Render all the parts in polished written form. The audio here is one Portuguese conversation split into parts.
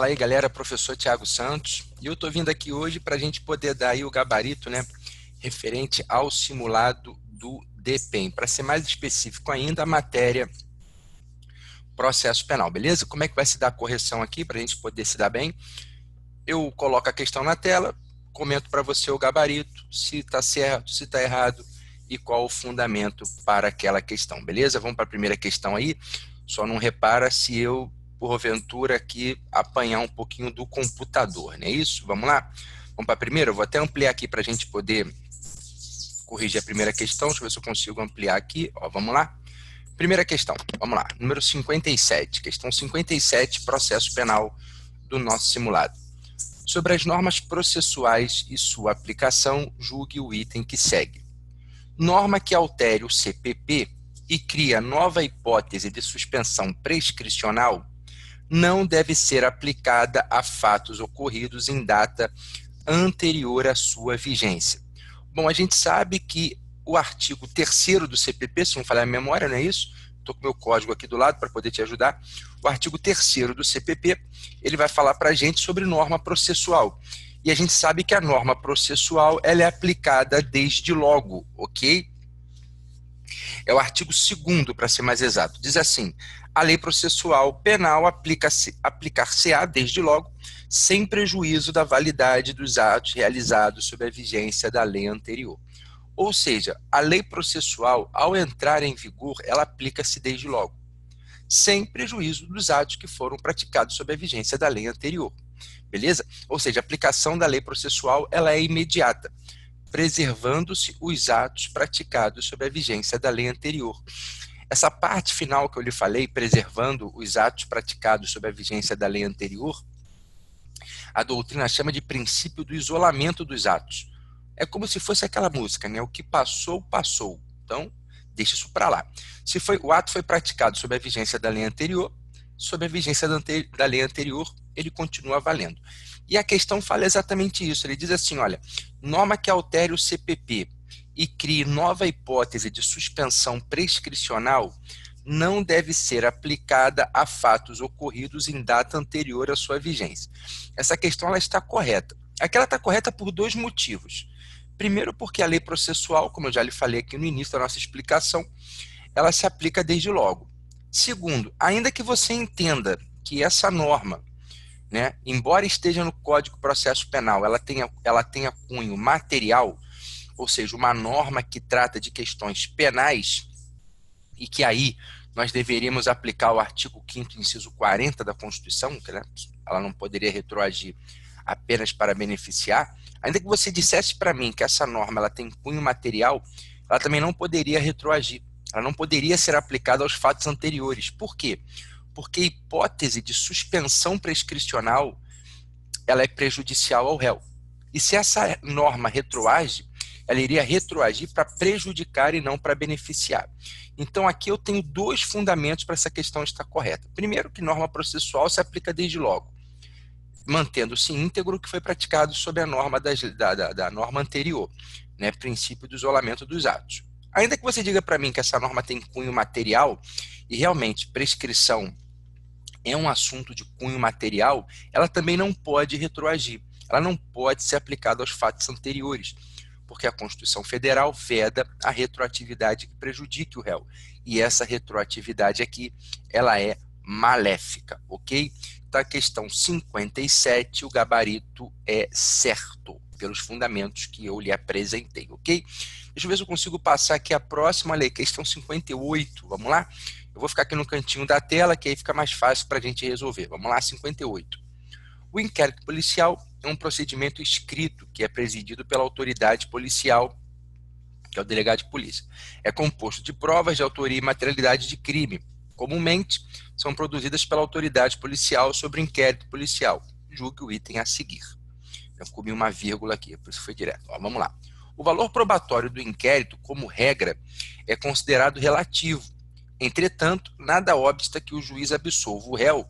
Fala aí, galera, professor Tiago Santos. E eu estou vindo aqui hoje para a gente poder dar aí o gabarito, né, referente ao simulado do DPEM. Para ser mais específico ainda, a matéria processo penal, beleza? Como é que vai se dar a correção aqui para a gente poder se dar bem? Eu coloco a questão na tela, comento para você o gabarito, se está certo, se está errado e qual o fundamento para aquela questão, beleza? Vamos para a primeira questão aí. Só não repara se eu, porventura, aqui apanhar um pouquinho do computador, não é isso? Vamos lá? Vamos para a primeira? Eu vou até ampliar aqui para a gente poder corrigir a primeira questão. Deixa eu ver se eu consigo ampliar aqui. Ó, vamos lá? Primeira questão, vamos lá. Número 57, questão 57, processo penal do nosso simulado. Sobre as normas processuais e sua aplicação, julgue o item que segue. Norma que altere o CPP e cria nova hipótese de suspensão prescricional não deve ser aplicada a fatos ocorridos em data anterior à sua vigência. Bom, a gente sabe que o artigo 3º do CPP, se não falhar a memória, não é isso? Estou com o meu código aqui do lado para poder te ajudar. O artigo 3º do CPP, ele vai falar para a gente sobre norma processual. E a gente sabe que a norma processual ela é aplicada desde logo, ok? É o artigo 2º, para ser mais exato. Diz assim, a lei processual penal aplicar-se-á desde logo, sem prejuízo da validade dos atos realizados sob a vigência da lei anterior. Ou seja, a lei processual, ao entrar em vigor, ela aplica-se desde logo, sem prejuízo dos atos que foram praticados sob a vigência da lei anterior. Beleza? Ou seja, a aplicação da lei processual ela é imediata, preservando-se os atos praticados sob a vigência da lei anterior. Essa parte final que eu lhe falei, preservando os atos praticados sob a vigência da lei anterior, a doutrina chama de princípio do isolamento dos atos. É como se fosse aquela música, né? O que passou, passou. Então, deixa isso para lá. Se o ato foi praticado sob a vigência da lei anterior, sob a vigência da lei anterior, ele continua valendo. E a questão fala exatamente isso. Ele diz assim, olha, norma que altere o CPP e crie nova hipótese de suspensão prescricional não deve ser aplicada a fatos ocorridos em data anterior à sua vigência. Essa questão ela está correta. Aqui ela está correta por dois motivos. Primeiro, porque a lei processual, como eu já lhe falei aqui no início da nossa explicação, ela se aplica desde logo. Segundo, ainda que você entenda que essa norma, né, embora esteja no Código de Processo Penal, ela tenha cunho material, ou seja, uma norma que trata de questões penais, e que aí nós deveríamos aplicar o artigo 5º, inciso 40 da Constituição, que, né, ela não poderia retroagir apenas para beneficiar, ainda que você dissesse para mim que essa norma ela tem cunho material, ela também não poderia retroagir, ela não poderia ser aplicada aos fatos anteriores. Por quê? Porque a hipótese de suspensão prescricional ela é prejudicial ao réu. E se essa norma retroage, ela iria retroagir para prejudicar e não para beneficiar. Então aqui eu tenho dois fundamentos para essa questão estar correta. Primeiro, que norma processual se aplica desde logo, mantendo-se íntegro o que foi praticado sob a norma da norma anterior, né, princípio do isolamento dos atos. Ainda que você diga para mim que essa norma tem cunho material, e realmente prescrição é um assunto de cunho material, ela também não pode retroagir, ela não pode ser aplicada aos fatos anteriores, porque a Constituição Federal veda a retroatividade que prejudique o réu, e essa retroatividade aqui, ela é maléfica, ok? Então, a questão 57, o gabarito é certo, pelos fundamentos que eu lhe apresentei, ok? Deixa eu ver se eu consigo passar aqui a próxima lei, questão 58, vamos lá? Eu vou ficar aqui no cantinho da tela, que aí fica mais fácil para a gente resolver. Vamos lá, 58. O inquérito policial é um procedimento escrito que é presidido pela autoridade policial, que é o delegado de polícia. É composto de provas de autoria e materialidade de crime. Comumente, são produzidas pela autoridade policial sobre o inquérito policial. Julgue o item a seguir. Eu comi uma vírgula aqui, por isso foi direto. Ó, vamos lá. O valor probatório do inquérito, como regra, é considerado relativo. Entretanto, nada obsta que o juiz absolva o réu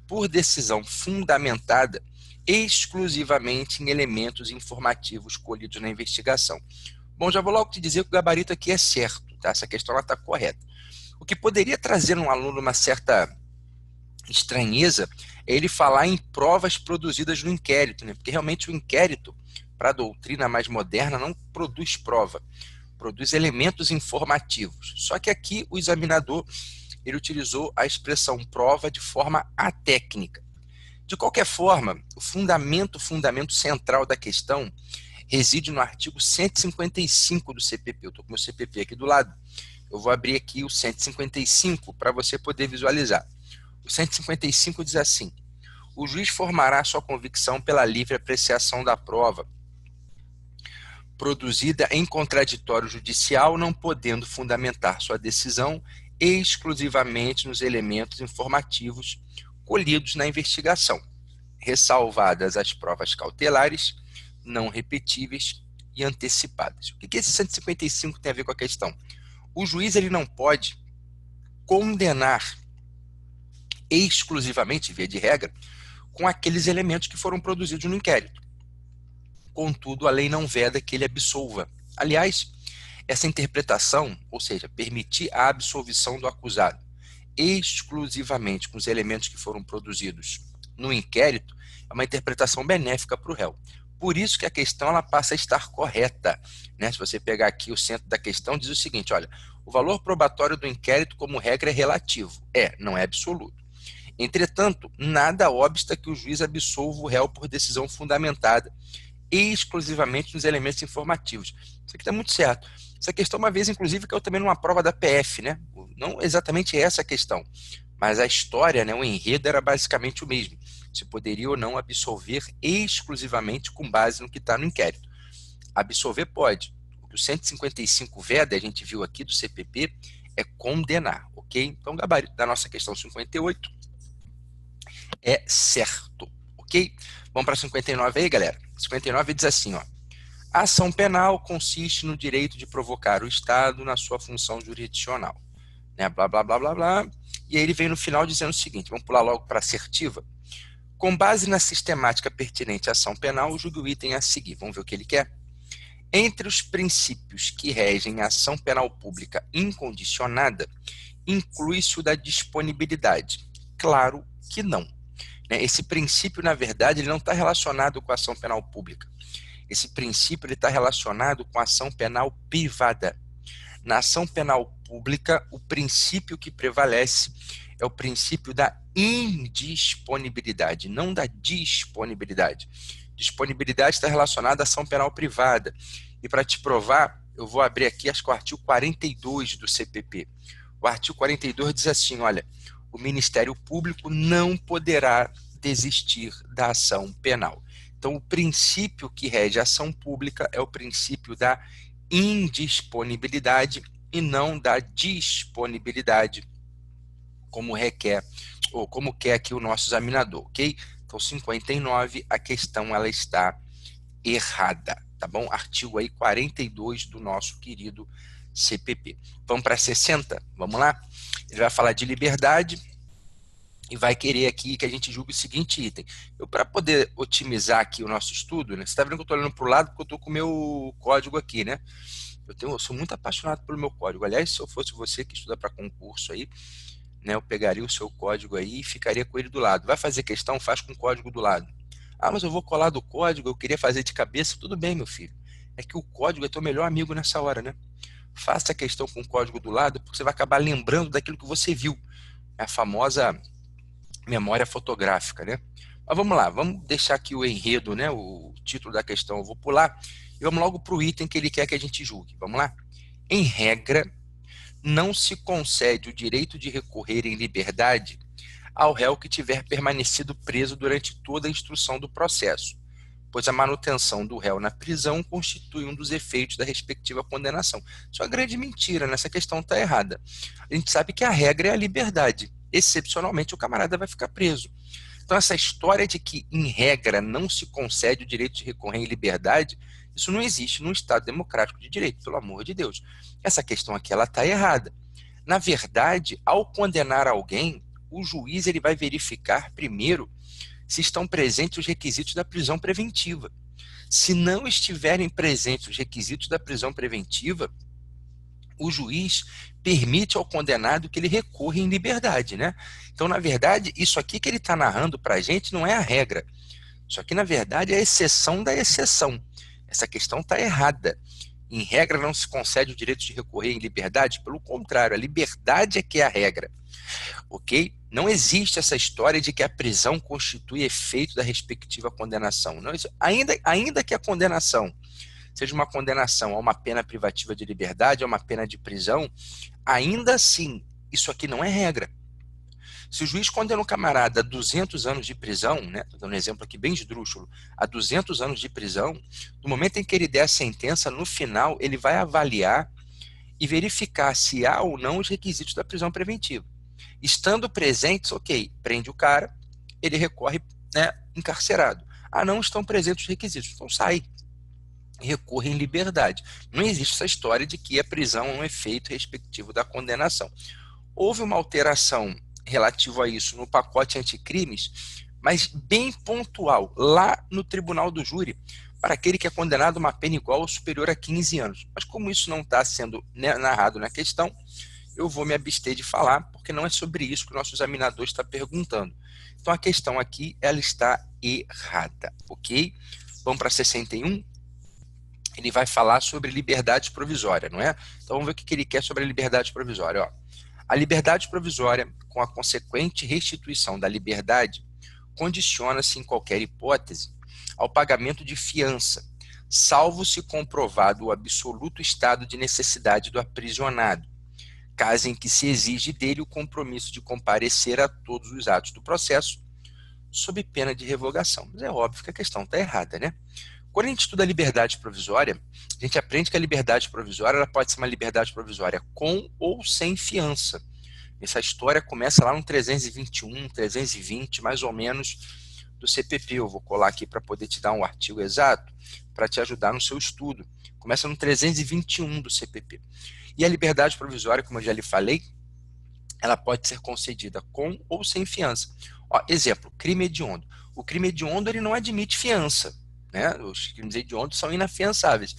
por decisão fundamentada exclusivamente em elementos informativos colhidos na investigação. Bom, já vou logo te dizer que o gabarito aqui é certo, tá? Essa questão está correta. O que poderia trazer no aluno uma certa estranheza é ele falar em provas produzidas no inquérito, né? Porque realmente o inquérito, para a doutrina mais moderna, não produz prova, produz elementos informativos. Só que aqui o examinador ele utilizou a expressão prova de forma atécnica. De qualquer forma, o fundamento central da questão reside no artigo 155 do CPP. Eu estou com o meu CPP aqui do lado. Eu vou abrir aqui o 155 para você poder visualizar. O 155 diz assim: o juiz formará sua convicção pela livre apreciação da prova produzida em contraditório judicial, não podendo fundamentar sua decisão exclusivamente nos elementos informativos colhidos na investigação, ressalvadas as provas cautelares, não repetíveis e antecipadas. O que esse 155 tem a ver com a questão? O juiz ele não pode condenar exclusivamente, via de regra, com aqueles elementos que foram produzidos no inquérito. Contudo, a lei não veda que ele absolva. Aliás, essa interpretação, ou seja, permitir a absolvição do acusado exclusivamente com os elementos que foram produzidos no inquérito, é uma interpretação benéfica para o réu. Por isso que a questão ela passa a estar correta, né? Se você pegar aqui o centro da questão, diz o seguinte: olha, o valor probatório do inquérito, como regra, é relativo. Não é absoluto. Entretanto, nada obsta que o juiz absolva o réu por decisão fundamentada exclusivamente nos elementos informativos. Isso aqui está muito certo. Essa questão, uma vez, inclusive, caiu também numa prova da PF, né? Não exatamente essa questão, mas a história, né, o enredo era basicamente o mesmo. Se poderia ou não absolver exclusivamente com base no que está no inquérito. Absolver pode. O que o 155 veda, a gente viu aqui do CPP, é condenar, ok? Então, o gabarito da nossa questão 58 é certo, ok? Vamos para 59 aí, galera. 59 diz assim, ó: a ação penal consiste no direito de provocar o Estado na sua função jurisdicional, né? Blá, blá, blá, blá, blá. E aí ele vem no final dizendo o seguinte, vamos pular logo para a assertiva. Com base na sistemática pertinente à ação penal, julgue o item a seguir. Vamos ver o que ele quer? Entre os princípios que regem a ação penal pública incondicionada, inclui-se o da disponibilidade. Claro que não. Esse princípio, na verdade, ele não está relacionado com a ação penal pública. Esse princípio está relacionado com a ação penal privada. Na ação penal pública, o princípio que prevalece é o princípio da indisponibilidade, não da disponibilidade. Disponibilidade está relacionada à ação penal privada. E para te provar, eu vou abrir aqui acho que o artigo 42 do CPP. O artigo 42 diz assim, olha: o Ministério Público não poderá desistir da ação penal. Então, o princípio que rege a ação pública é o princípio da indisponibilidade e não da disponibilidade, como requer, ou como quer aqui o nosso examinador, ok? Então, 59, a questão ela está errada, tá bom? Artigo aí 42 do nosso querido CPP. Vamos para 60? Vamos lá? Ele vai falar de liberdade e vai querer aqui que a gente julgue o seguinte item. Eu, para poder otimizar aqui o nosso estudo, né? Você está vendo que eu estou olhando para o lado porque eu estou com o meu código aqui, né? Eu sou muito apaixonado pelo meu código. Aliás, se eu fosse você que estuda para concurso aí, né, eu pegaria o seu código aí e ficaria com ele do lado. Vai fazer questão? Faz com o código do lado. Ah, mas eu vou colar do código, eu queria fazer de cabeça. Tudo bem, meu filho. É que o código é teu melhor amigo nessa hora, né? Faça a questão com o código do lado, porque você vai acabar lembrando daquilo que você viu. É a famosa memória fotográfica, né? Mas vamos lá, vamos deixar aqui o enredo, né? O título da questão eu vou pular e vamos logo para o item que ele quer que a gente julgue. Vamos lá? Em regra, não se concede o direito de recorrer em liberdade ao réu que tiver permanecido preso durante toda a instrução do processo, pois a manutenção do réu na prisão constitui um dos efeitos da respectiva condenação. Isso é uma grande mentira, nessa questão está errada. A gente sabe que a regra é a liberdade. Excepcionalmente, o camarada vai ficar preso. Então, essa história de que, em regra, não se concede o direito de recorrer em liberdade, isso não existe num Estado democrático de direito, pelo amor de Deus. Essa questão aqui ela está errada. Na verdade, ao condenar alguém, o juiz ele vai verificar primeiro se estão presentes os requisitos da prisão preventiva. Se não estiverem presentes os requisitos da prisão preventiva, o juiz permite ao condenado que ele recorra em liberdade, né? Então, na verdade, isso aqui que ele está narrando para a gente não é a regra. Isso aqui, na verdade, é a exceção da exceção. Essa questão está errada. Em regra, não se concede o direito de recorrer em liberdade, pelo contrário, a liberdade é que é a regra, ok? Não existe essa história de que a prisão constitui efeito da respectiva condenação. Não, ainda que a condenação seja uma condenação a uma pena privativa de liberdade, a uma pena de prisão, ainda assim, isso aqui não é regra. Se o juiz condena um camarada a 200 anos de prisão, né, estou dando um exemplo aqui bem esdrúxulo, a 200 anos de prisão, no momento em que ele der a sentença, no final, ele vai avaliar e verificar se há ou não os requisitos da prisão preventiva. Estando presentes, ok, prende o cara, ele recorre, né, encarcerado. Ah, não estão presentes os requisitos, então sai. Recorre em liberdade. Não existe essa história de que a prisão é um efeito respectivo da condenação. Houve uma alteração relativa a isso no pacote anticrimes, mas bem pontual, lá no tribunal do júri, para aquele que é condenado a uma pena igual ou superior a 15 anos. Mas como isso não está sendo narrado na questão, eu vou me abster de falar, porque não é sobre isso que o nosso examinador está perguntando. Então a questão aqui, ela está errada, ok? Vamos para 61? Ele vai falar sobre liberdade provisória, não é? Então vamos ver o que ele quer sobre a liberdade provisória. Ó. A liberdade provisória, com a consequente restituição da liberdade, condiciona-se em qualquer hipótese ao pagamento de fiança, salvo se comprovado o absoluto estado de necessidade do aprisionado, caso em que se exige dele o compromisso de comparecer a todos os atos do processo, sob pena de revogação. Mas é óbvio que a questão está errada, né? Quando a gente estuda a liberdade provisória, a gente aprende que a liberdade provisória ela pode ser uma liberdade provisória com ou sem fiança. Essa história começa lá no 321, 320, mais ou menos, do CPP. Eu vou colar aqui para poder te dar um artigo exato, para te ajudar no seu estudo. Começa no 321 do CPP. E a liberdade provisória, como eu já lhe falei, ela pode ser concedida com ou sem fiança. Ó, exemplo, crime hediondo. O crime hediondo ele não admite fiança. Né? Os crimes hediondos são inafiançáveis.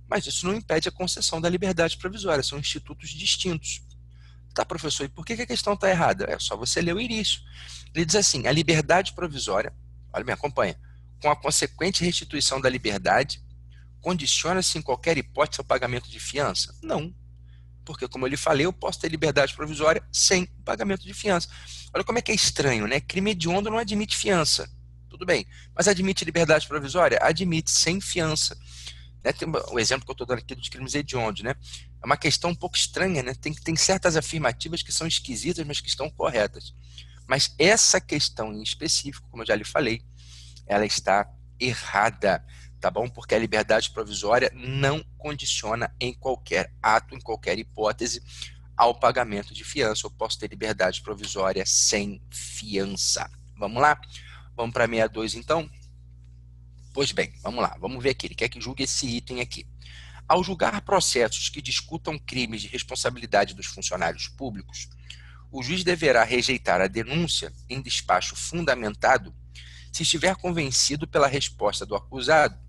Mas isso não impede a concessão da liberdade provisória, são institutos distintos. Tá, professor, e por que a questão está errada? É só você ler o início. Ele diz assim, a liberdade provisória, olha bem, acompanha, com a consequente restituição da liberdade, condiciona-se em qualquer hipótese ao pagamento de fiança? Não, porque como eu lhe falei, eu posso ter liberdade provisória sem pagamento de fiança. Olha como é que é estranho, né? Crime hediondo não admite fiança. Tudo bem, mas admite liberdade provisória? Admite, sem fiança. Né? Tem o exemplo que eu estou dando aqui dos crimes hediondos, né? É uma questão um pouco estranha, né? Tem certas afirmativas que são esquisitas, mas que estão corretas. Mas essa questão em específico, como eu já lhe falei, ela está errada, tá bom? Porque a liberdade provisória não condiciona em qualquer ato, em qualquer hipótese, ao pagamento de fiança. Eu posso ter liberdade provisória sem fiança. Vamos lá? Vamos para 62, então? Pois bem, vamos lá. Vamos ver aqui. Ele quer que julgue esse item aqui. Ao julgar processos que discutam crimes de responsabilidade dos funcionários públicos, o juiz deverá rejeitar a denúncia em despacho fundamentado se estiver convencido pela resposta do acusado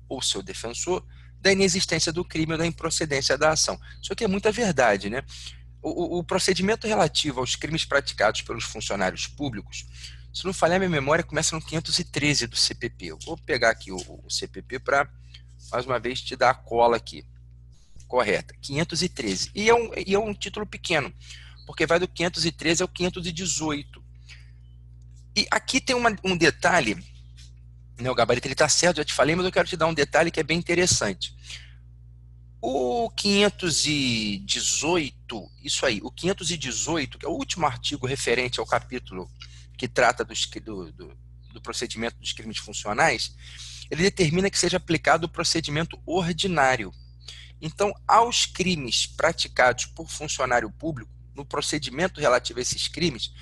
ou seu defensor da inexistência do crime ou da improcedência da ação. Isso aqui é muita verdade, né? O procedimento relativo aos crimes praticados pelos funcionários públicos, se não falhar minha memória, começa no 513 do CPP. Eu vou pegar aqui o CPP para, mais uma vez, te dar a cola aqui. Correta, 513. E é um título pequeno, porque vai do 513 ao 518. E aqui tem um detalhe, né, o gabarito ele está certo, já te falei, mas eu quero te dar um detalhe que é bem interessante. O 518, isso aí, o 518, que é o último artigo referente ao capítulo que trata do procedimento dos crimes funcionais, ele determina que seja aplicado o procedimento ordinário. Então, aos crimes praticados por funcionário público, no procedimento relativo a esses crimes,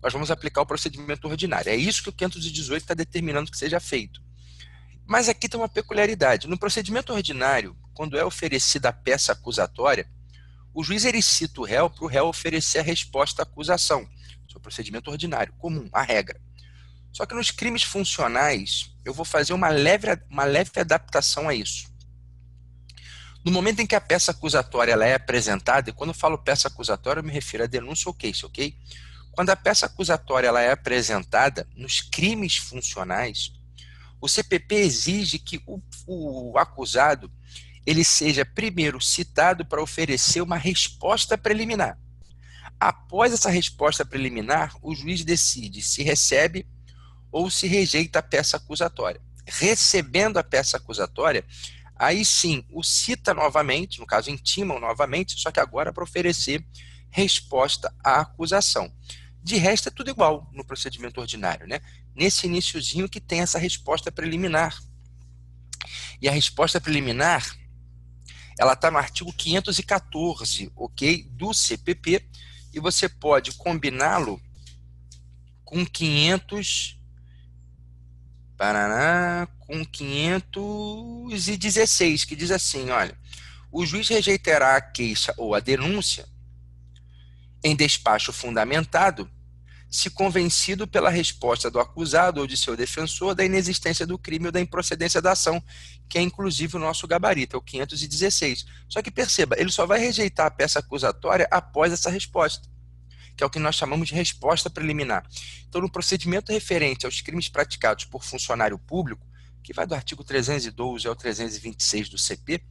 nós vamos aplicar o procedimento ordinário. É isso que o 518 está determinando que seja feito. Mas aqui tem uma peculiaridade. No procedimento ordinário, quando é oferecida a peça acusatória, o juiz ele cita o réu para o réu oferecer a resposta à acusação. Isso é o procedimento ordinário, comum, a regra. Só que nos crimes funcionais, eu vou fazer uma leve adaptação a isso. No momento em que a peça acusatória ela é apresentada, e quando eu falo peça acusatória, eu me refiro à denúncia ou case, ok? Quando a peça acusatória ela é apresentada nos crimes funcionais, o CPP exige que o acusado ele seja primeiro citado para oferecer uma resposta preliminar. Após essa resposta preliminar, o juiz decide se recebe ou se rejeita a peça acusatória. Recebendo a peça acusatória, aí sim o cita novamente, no caso intima novamente, só que agora para oferecer resposta à acusação. De resto é tudo igual no procedimento ordinário, né? Nesse iniciozinho que tem essa resposta preliminar. E a resposta preliminar, ela está no artigo 514, ok, do CPP, e você pode combiná-lo com 516, que diz assim, olha, o juiz rejeitará a queixa ou a denúncia em despacho fundamentado, se convencido pela resposta do acusado ou de seu defensor da inexistência do crime ou da improcedência da ação, que é inclusive o nosso gabarito, é o 516. Só que perceba, ele só vai rejeitar a peça acusatória após essa resposta, que é o que nós chamamos de resposta preliminar. Então, no procedimento referente aos crimes praticados por funcionário público, que vai do artigo 312 ao 326 do CP,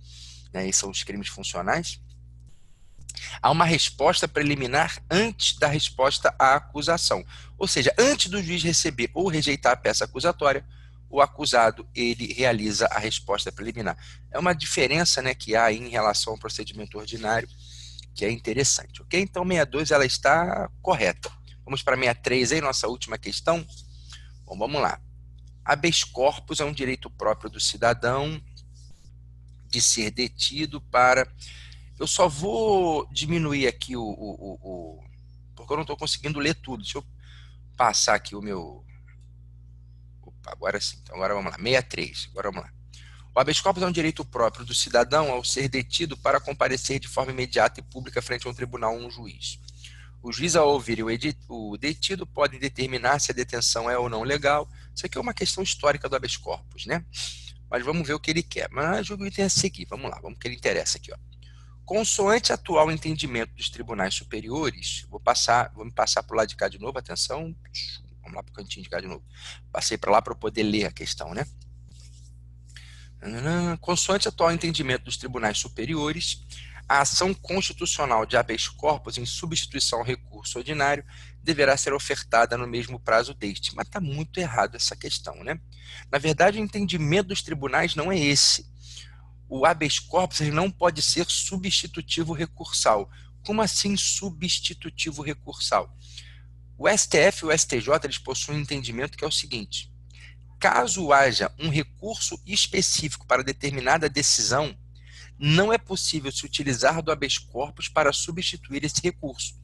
né, esses são os crimes funcionais, há uma resposta preliminar antes da resposta à acusação. Ou seja, antes do juiz receber ou rejeitar a peça acusatória, o acusado ele realiza a resposta preliminar. É uma diferença, né, que há aí em relação ao procedimento ordinário, que é interessante, ok? Então, 62 ela está correta. Vamos para 63 aí, nossa última questão. Bom, vamos lá. Habeas corpus é um direito próprio do cidadão de ser detido para... Eu só vou diminuir aqui porque eu não estou conseguindo ler tudo. Deixa eu passar aqui o meu... Opa, agora sim. Então, agora vamos lá. 63. Agora vamos lá. O habeas corpus é um direito próprio do cidadão ao ser detido para comparecer de forma imediata e pública frente a um tribunal ou um juiz. O juiz, ao ouvir o detido, pode determinar se a detenção é ou não legal. Isso aqui é uma questão histórica do habeas corpus, né? Mas vamos ver o que ele quer. Mas julgo o item a seguir. Vamos lá, vamos o que ele interessa aqui, ó. Consoante atual entendimento dos tribunais superiores, vou me passar para o lado de cá de novo, atenção. Vamos lá para o cantinho de cá de novo. Passei para lá para eu poder ler a questão, né? Consoante atual entendimento dos tribunais superiores, a ação constitucional de habeas corpus em substituição ao recurso ordinário deverá ser ofertada no mesmo prazo deste. Mas está muito errado essa questão, né? Na verdade, o entendimento dos tribunais não é esse. O habeas corpus ele não pode ser substitutivo recursal. Como assim substitutivo recursal? O STF e o STJ eles possuem um entendimento que é o seguinte: caso haja um recurso específico para determinada decisão, não é possível se utilizar do habeas corpus para substituir esse recurso.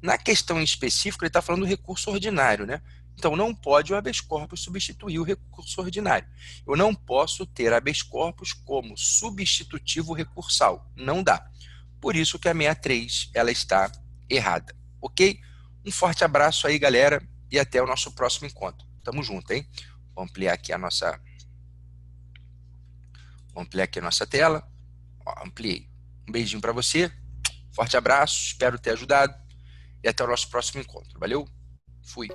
Na questão em específico, ele está falando do recurso ordinário, né? Então, não pode o habeas corpus substituir o recurso ordinário. Eu não posso ter habeas corpus como substitutivo recursal. Não dá. Por isso que a 63 ela está errada. Ok? Um forte abraço aí, galera, e até o nosso próximo encontro. Tamo junto, hein? Vou ampliar aqui a nossa tela. Ó, ampliei. Um beijinho para você. Forte abraço. Espero ter ajudado. E até o nosso próximo encontro. Valeu? Fui.